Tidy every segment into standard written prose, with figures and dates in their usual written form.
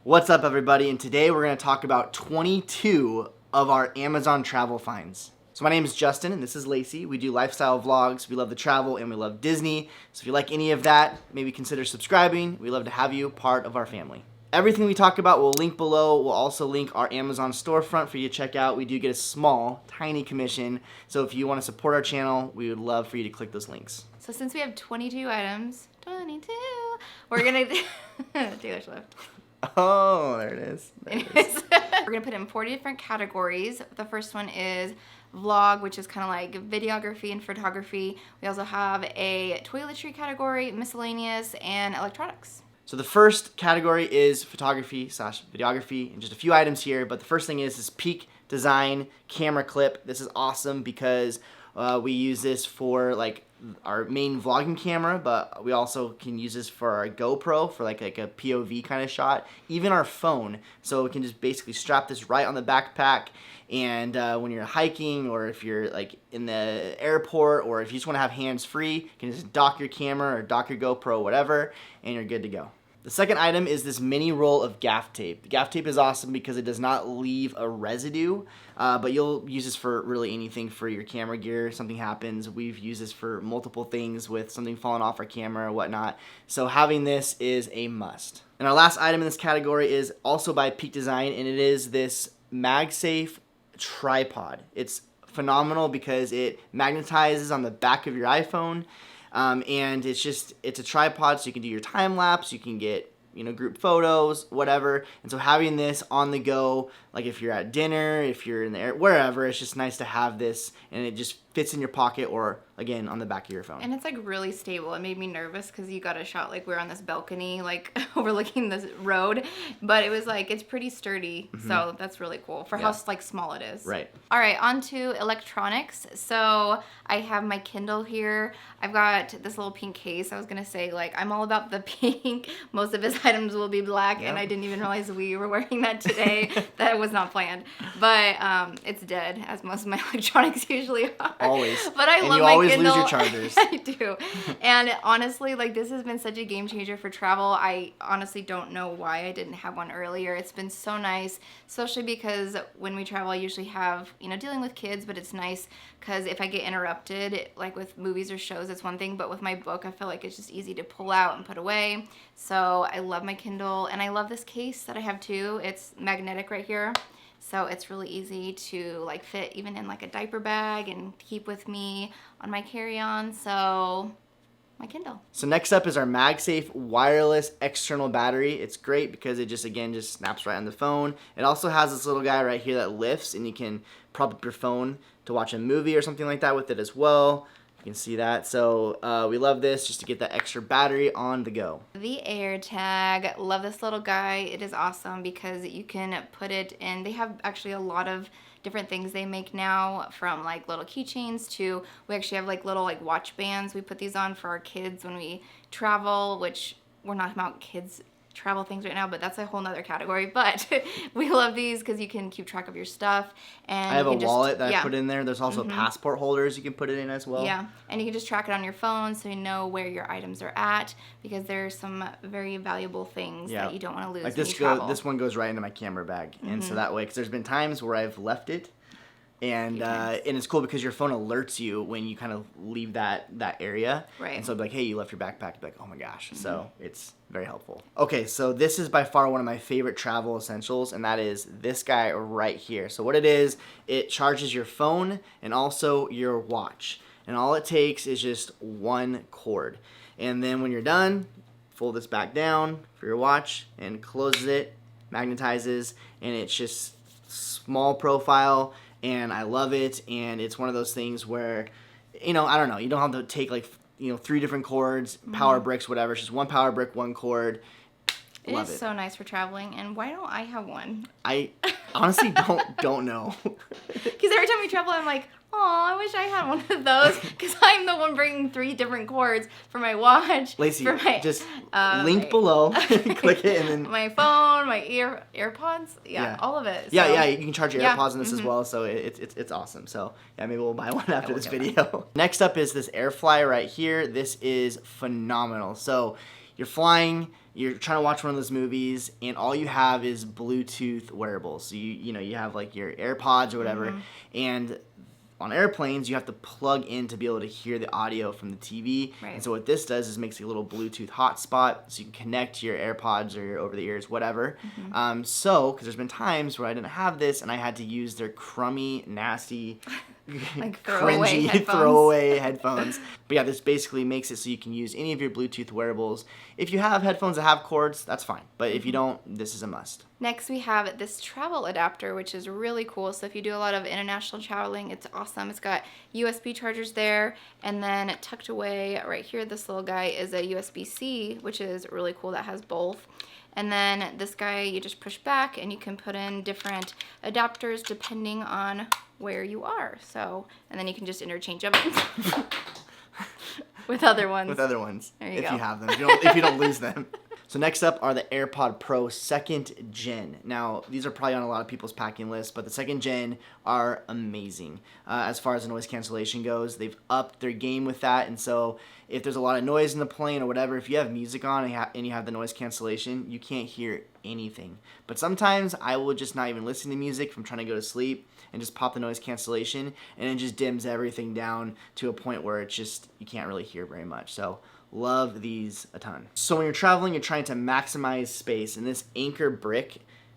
What's up, everybody? And today we're going to talk about 22 of our Amazon travel finds. So my name is Justin and this is Lacey. We do lifestyle vlogs. We love to travel and we love Disney. So if you like any of that, maybe consider subscribing. We love to have you part of our family. Everything we talk about we'll link below. We'll also link our Amazon storefront for you to check out. We do get a small, tiny commission. So if you want to support our channel, we would love for you to click those links. So since we have 22 items, we're going to... Taylor's left. Oh, there it is. We're going to put it in 40 different categories. The first one is vlog, which is kind of like videography and photography. We also have a toiletry category, miscellaneous, and electronics. So the first category is photography/videography, and just a few items here, but the first thing is this Peak Design camera clip. This is awesome because we use this for like our main vlogging camera, but we also can use this for our GoPro for like a POV kind of shot, even our phone. So we can just basically strap this right on the backpack, and when you're hiking or if you're like in the airport or if you just want to have hands free, you can just dock your camera or dock your GoPro, whatever, and you're good to go. The second item is this mini roll of Gaff Tape. The Gaff Tape is awesome because it does not leave a residue, but you'll use this for really anything for your camera gear. Something happens. We've used this for multiple things with something falling off our camera or whatnot. So having this is a must. And our last item in this category is also by Peak Design, and it is this MagSafe Tripod. It's phenomenal because it magnetizes on the back of your iPhone. And it's a tripod, so you can do your time lapse, you can get, group photos, whatever. And so having this on the go, like if you're at dinner, if you're in the air, wherever, it's just nice to have this, and it just fits in your pocket or, again, on the back of your phone. And it's like really stable. It made me nervous because you got a shot like we're on this balcony, like overlooking this road, but it was like, it's pretty sturdy. So that's really cool for how like small it is. Right. All right, on to electronics. So I have my Kindle here. I've got this little pink case. I was gonna say, like, I'm all about the pink. Most of his items will be black, and I didn't even realize we were wearing that today. That was not planned. But it's dead, as most of my electronics usually are. Always. But I love you my always Kindle. lose your chargers. I do. And honestly, like, this has been such a game changer for travel. I honestly don't know why I didn't have one earlier. It's been so nice, especially because when we travel, I usually have, dealing with kids, but it's nice because if I get interrupted, like with movies or shows, it's one thing, but with my book, I feel like it's just easy to pull out and put away. So I love my Kindle, and I love this case that I have too. It's magnetic right here. So it's really easy to like fit even in like a diaper bag and keep with me on my carry-on. So my Kindle. So next up is our MagSafe wireless external battery. It's great because it just snaps right on the phone. It also has this little guy right here that lifts, and you can prop up your phone to watch a movie or something like that with it as well. You can see that. So we love this just to get that extra battery on the go. The AirTag. Love this little guy. It is awesome because you can put it in. They have actually a lot of different things they make now, from like little keychains to, we actually have like little like watch bands. We put these on for our kids when we travel, which we're not about kids travel things right now, but that's a whole nother category. But we love these because you can keep track of your stuff. And I have a wallet that I put in there. There's also passport holders you can put it in as well. Yeah, and you can just track it on your phone so you know where your items are at, because there's some very valuable things that you don't want to lose like when you travel. This one goes right into my camera bag, and so that way, because there's been times where I've left it, and it's cool because your phone alerts you when you kind of leave that area. Right. And so it'll be like, hey, you left your backpack. You'll be like, oh my gosh. So it's very helpful. Okay, so this is by far one of my favorite travel essentials, and that is this guy right here. So what it is, it charges your phone and also your watch. And all it takes is just one cord. And then when you're done, fold this back down for your watch and closes it, magnetizes, and it's just small profile. And I love it, and it's one of those things where, I don't know, you don't have to take like, 3 different cords, power bricks, whatever. It's just one power brick, one cord. Love it. It is so nice for traveling, and why don't I have one? I honestly don't know. Because every time we travel, I'm like, oh, I wish I had one of those, because I'm the one bringing 3 different cords for my watch. Lacey, for my, just link below, click it, and then... My phone, my AirPods, all of it. Yeah, you can charge your AirPods in this as well, so it's awesome. So, yeah, maybe we'll buy one after this video. Next up is this air fly right here. This is phenomenal. So, you're flying, you're trying to watch one of those movies, and all you have is Bluetooth wearables. So you have like your AirPods or whatever, and on airplanes, you have to plug in to be able to hear the audio from the TV. Right. And so what this does is makes a little Bluetooth hotspot, so you can connect your AirPods or your over-the-ears, whatever. Because there's been times where I didn't have this, and I had to use their crummy, nasty, like cringy throwaway headphones. But yeah, this basically makes it so you can use any of your Bluetooth wearables. If you have headphones that have cords, that's fine. But if you don't, this is a must. Next, we have this travel adapter, which is really cool. So if you do a lot of international traveling, it's awesome. It's got USB chargers there, and then tucked away right here, this little guy is a USB-C, which is really cool. That has both. And then this guy, you just push back, and you can put in different adapters depending on where you are. So, and then you can just interchange them with other ones. With other ones, There you if go. you have them, if you don't lose them. So next up are the AirPod Pro 2nd Gen. Now, these are probably on a lot of people's packing list, but the 2nd Gen are amazing. As far as the noise cancellation goes, they've upped their game with that, and so if there's a lot of noise in the plane or whatever, if you have music on and you have the noise cancellation, you can't hear anything. But sometimes I will just not even listen to music if I'm trying to go to sleep and just pop the noise cancellation, and it just dims everything down to a point where it's just, you can't really hear very much. So love these a ton. So when you're traveling, you're trying to maximize space, and this Anker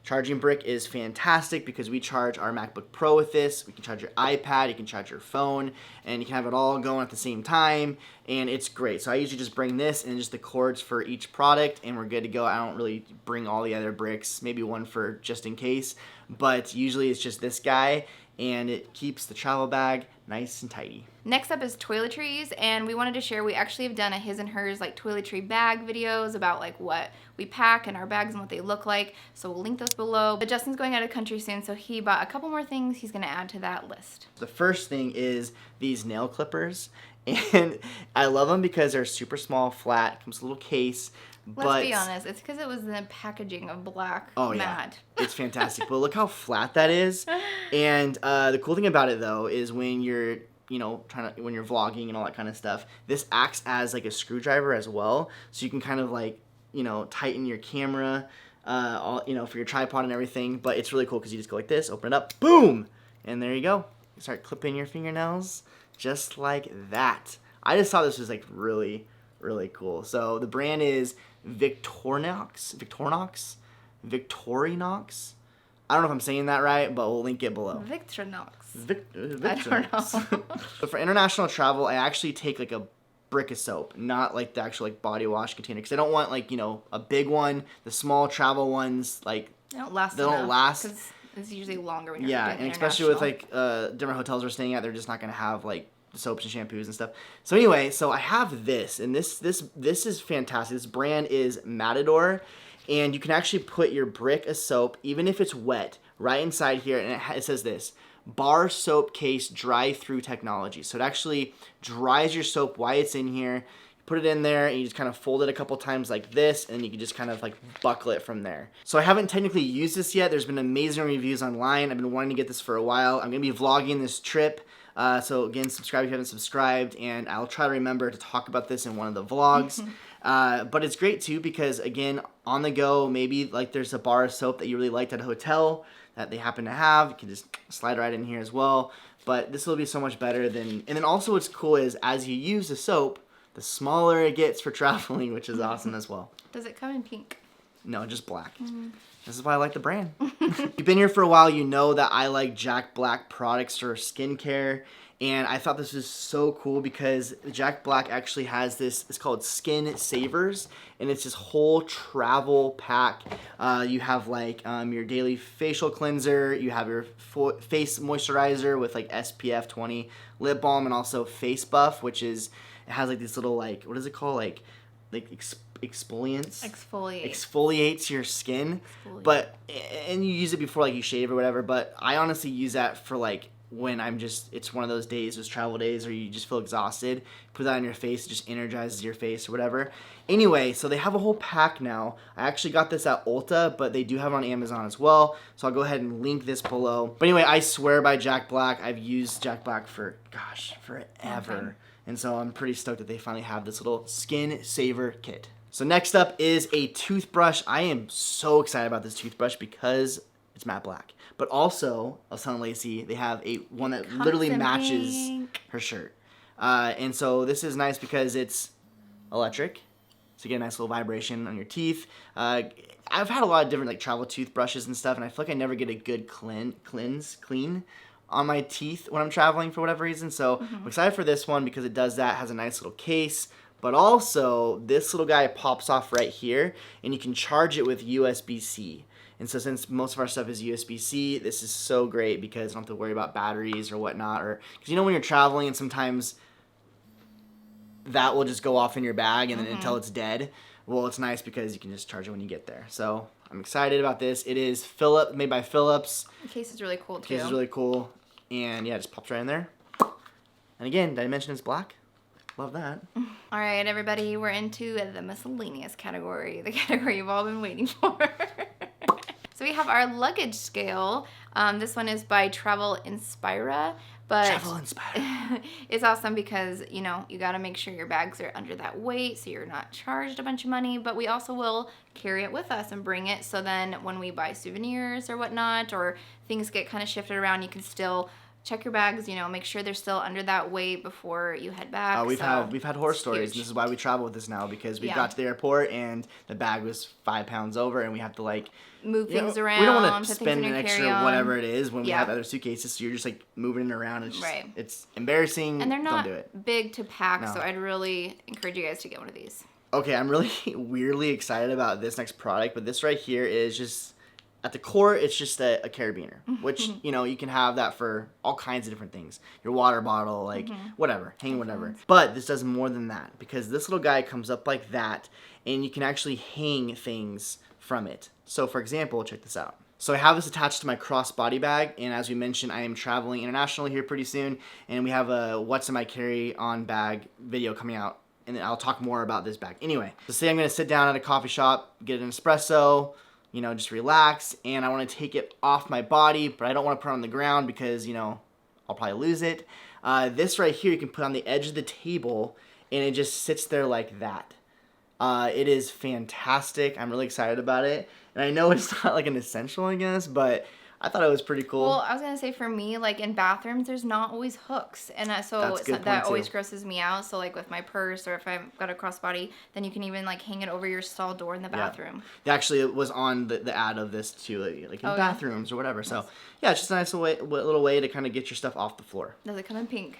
charging brick is fantastic because we charge our MacBook Pro with this. We can charge your iPad, you can charge your phone, and you can have it all going at the same time, and it's great. So I usually just bring this and just the cords for each product, and we're good to go. I don't really bring all the other bricks, maybe one for just in case, but usually it's just this guy, and it keeps the travel bag nice and tidy. Next up is Toiletries, and we wanted to share, we actually have done a his and hers like toiletry bag videos about like what we pack in our bags and what they look like, so we'll link those below. But Justin's going out of country soon, so he bought a couple more things he's gonna add to that list. The first thing is these nail clippers, and I love them because they're super small, flat, comes with a little case. Let's be honest, it's because it was the packaging of black matte. It's fantastic. But look how flat that is. And the cool thing about it though is when you're when you're vlogging and all that kind of stuff, this acts as like a screwdriver as well, so you can kind of like tighten your camera for your tripod and everything. But it's really cool because you just go like this, open it up, boom, and there you go. You start clipping your fingernails just like that. I just thought this was like really cool. So the brand is Victorinox. I don't know if I'm saying that right, but we'll link it below. Victorinox. Victorinox. I don't know. So for international travel, I actually take like a brick of soap, not like the actual like body wash container, because I don't want like a big one. The small travel ones, like They don't last. Because it's usually longer when you're doing and especially with like different hotels we're staying at, they're just not gonna have like soaps and shampoos and stuff. So anyway, so I have this, and this is fantastic. This brand is Matador, and you can actually put your brick of soap, even if it's wet, right inside here, and it says this: bar soap case dry through technology. So it actually dries your soap while it's in here. You put it in there, and you just kind of fold it a couple times like this, and you can just kind of like buckle it from there. So I haven't technically used this yet. There's been amazing reviews online. I've been wanting to get this for a while. I'm gonna be vlogging this trip. So again, subscribe if you haven't subscribed, and I'll try to remember to talk about this in one of the vlogs. But it's great too because, again, on the go, maybe like there's a bar of soap that you really liked at a hotel that they happen to have. You can just slide right in here as well. But this will be so much better than, and then also what's cool is as you use the soap, the smaller it gets for traveling, which is awesome as well. Does it come in pink? No, just black. This is why I like the brand. If you've been here for a while, you know that I like Jack Black products for skincare. And I thought this was so cool because Jack Black actually has this, it's called Skin Savers. And it's this whole travel pack. You have like your daily facial cleanser. You have your face moisturizer with like SPF 20 lip balm, and also face buff, which is, it has like these little like, what is it called? Like exfoliates your skin. But and you use it before like you shave or whatever, but I honestly use that for like when I'm just, it's one of those days, those travel days, or you just feel exhausted. Put that on your face, it just energizes your face or whatever. Anyway, so they have a whole pack now. I actually got this at Ulta, but they do have it on Amazon as well, so I'll go ahead and link this below. But anyway, I swear by Jack Black. I've used Jack Black for, gosh, forever. And so I'm pretty stoked that they finally have this little Skin Saver kit. So next up is a toothbrush. I am so excited about this toothbrush because it's matte black. But also, I was telling Lacey, they have one that literally matches her shirt. And so this is nice because it's electric. So you get a nice little vibration on your teeth. I've had a lot of different like travel toothbrushes and stuff, and I feel like I never get a good clean on my teeth when I'm traveling for whatever reason. So I'm excited for this one because it does that. It has a nice little case. But also, this little guy pops off right here, and you can charge it with USB-C. And so since most of our stuff is USB-C, this is so great because I don't have to worry about batteries or whatnot. Because you know when you're traveling and sometimes that will just go off in your bag and then until it's dead. Well, it's nice because you can just charge it when you get there. So I'm excited about this. It is made by Phillips. The case is really cool, too. The case is really cool. And yeah, it just pops right in there. And again, did I mention it's black? Love that. All right, everybody, we're into the miscellaneous category, the category you've all been waiting for. So we have our luggage scale. This one is by Travel Inspira. But it's awesome because, you know, you got to make sure your bags are under that weight so you're not charged a bunch of money. But we also will carry it with us and bring it. So then when we buy souvenirs or whatnot, or things get kind of shifted around, you can still check your bags, you know, make sure they're still under that weight before you head back. We've had horror stories. And this is why we travel with this now, because we got to the airport and the bag was 5 pounds over and we have to like move things around. We don't want to spend an extra whatever it is when we have other suitcases. So you're just like moving it around. It's just, it's embarrassing. And they're not don't do it. big to pack, so I'd really encourage you guys to get one of these. Okay, I'm really weirdly excited about this next product, but this right here is just, at the core, it's just a carabiner, which, you know, you can have that for all kinds of different things. Your water bottle, like, whatever, hang whatever. But this does more than that, because this little guy comes up like that, and you can actually hang things from it. So, for example, check this out. So I have this attached to my crossbody bag, and as we mentioned, I am traveling internationally here pretty soon, and we have a What's in My Carry-On Bag video coming out, and I'll talk more about this bag. Anyway, so say I'm going to sit down at a coffee shop, get an espresso, you know, just relax, and I want to take it off my body, but I don't want to put it on the ground because, you know, I'll probably lose it. This right here you can put on the edge of the table, and it just sits there like that. It is fantastic. I'm really excited about it, and I know it's not like an essential, I guess, but I thought it was pretty cool. Well, I was going to say, for me, like, in bathrooms, there's not always hooks. And so that always grosses me out. So, like, with my purse or if I've got a crossbody, then you can even, like, hang it over your stall door in the bathroom. Yeah. Actually, it was on the ad of this, too, like in bathrooms or whatever. So, yeah, it's just a nice little way to kind of get your stuff off the floor. Does it come in pink?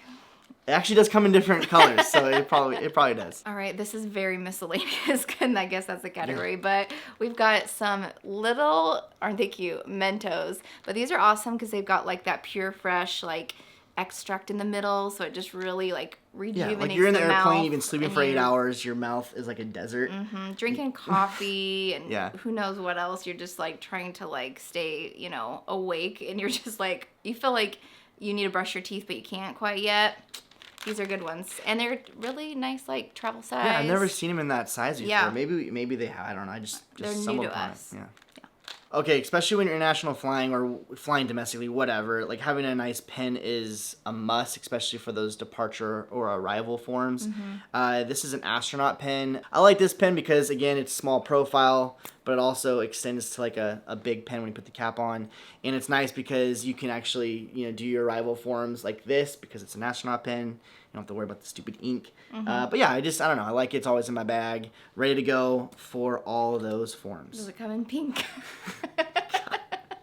It actually does come in different colors, so it probably does. All right, this is very miscellaneous, and I guess that's the category. But we've got some little, aren't they cute, Mentos. But these are awesome because they've got like that pure, fresh, like extract in the middle, so it just really like rejuvenates the mouth. Like you're in the airplane, you've been sleeping for 8 hours, your mouth is like a desert. Drinking coffee and who knows what else. You're just like trying to like stay, you know, awake, and you're just like, you feel like you need to brush your teeth, but you can't quite yet. These are good ones, and they're really nice, like travel size. Yeah, I've never seen them in that size before. Yeah. Maybe they have. I don't know. I just they're new to us. Yeah. Okay, especially when you're international flying or flying domestically, whatever. Like having a nice pen is a must, especially for those departure or arrival forms. This is an Astronaut Pen. I like this pen because again, it's small profile, but it also extends to like a big pen when you put the cap on. And it's nice because you can actually, you know, do your arrival forms like this because it's an Astronaut Pen. You don't have to worry about the stupid ink. But yeah, I don't know. I like it. It's always in my bag, ready to go for all those forms. Does it come in pink?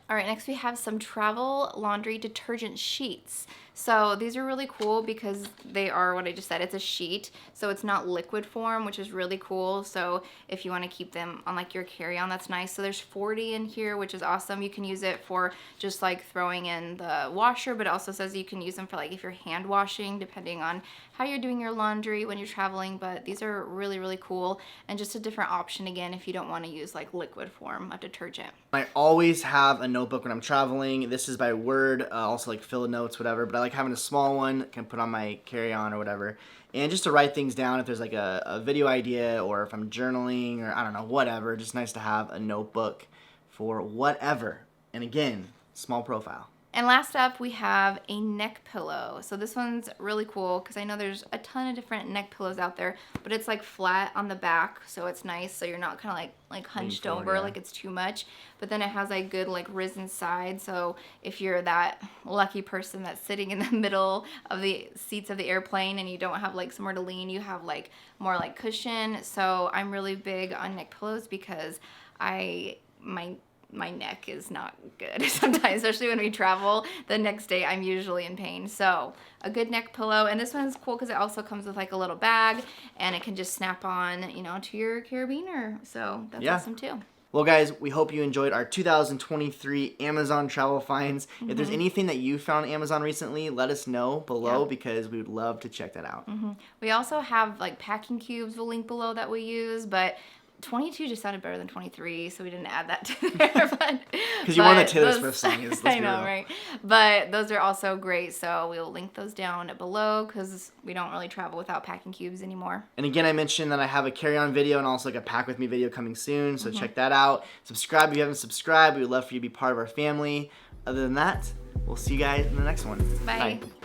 All right, next we have some travel laundry detergent sheets. So these are really cool because they are what I just said. It's a sheet, so it's not liquid form, which is really cool. So if you want to keep them on like your carry-on, that's nice. So there's 40 in here, which is awesome. You can use it for just like throwing in the washer, but it also says you can use them for like if you're hand washing, depending on how you're doing your laundry when you're traveling. But these are really, really cool, and just a different option again if you don't want to use like liquid form of detergent. I always have a notebook when I'm traveling. This is by Word, also like fill notes, whatever, but I like having a small one, can put on my carry-on or whatever, and just to write things down if there's like a video idea or if I'm journaling or I don't know, whatever. Just nice to have a notebook for whatever. And again, small profile. And last up, we have a neck pillow. So this one's really cool because I know there's a ton of different neck pillows out there, but it's like flat on the back, so it's nice. So you're not kind of like hunched over, like it's too much. But then it has like good like risen side. So if you're that lucky person that's sitting in the middle of the seats of the airplane and you don't have like somewhere to lean, you have like more like cushion. So I'm really big on neck pillows because my neck is not good sometimes, especially when we travel. The next day I'm usually in pain. So a good neck pillow. And this one's cool because it also comes with like a little bag and it can just snap on, you know, to your carabiner. So that's awesome too. Well, guys, we hope you enjoyed our 2023 Amazon travel finds. If there's anything that you found on Amazon recently, let us know below because we would love to check that out. We also have like packing cubes we'll link below that we use, but 22 just sounded better than 23, so we didn't add that to there. Because you want the Taylor Swift song. I know, right? But those are also great, so we'll link those down below because we don't really travel without packing cubes anymore. And again, I mentioned that I have a carry-on video and also like a pack with me video coming soon, so check that out. Subscribe if you haven't subscribed. We would love for you to be part of our family. Other than that, we'll see you guys in the next one. Bye. Bye.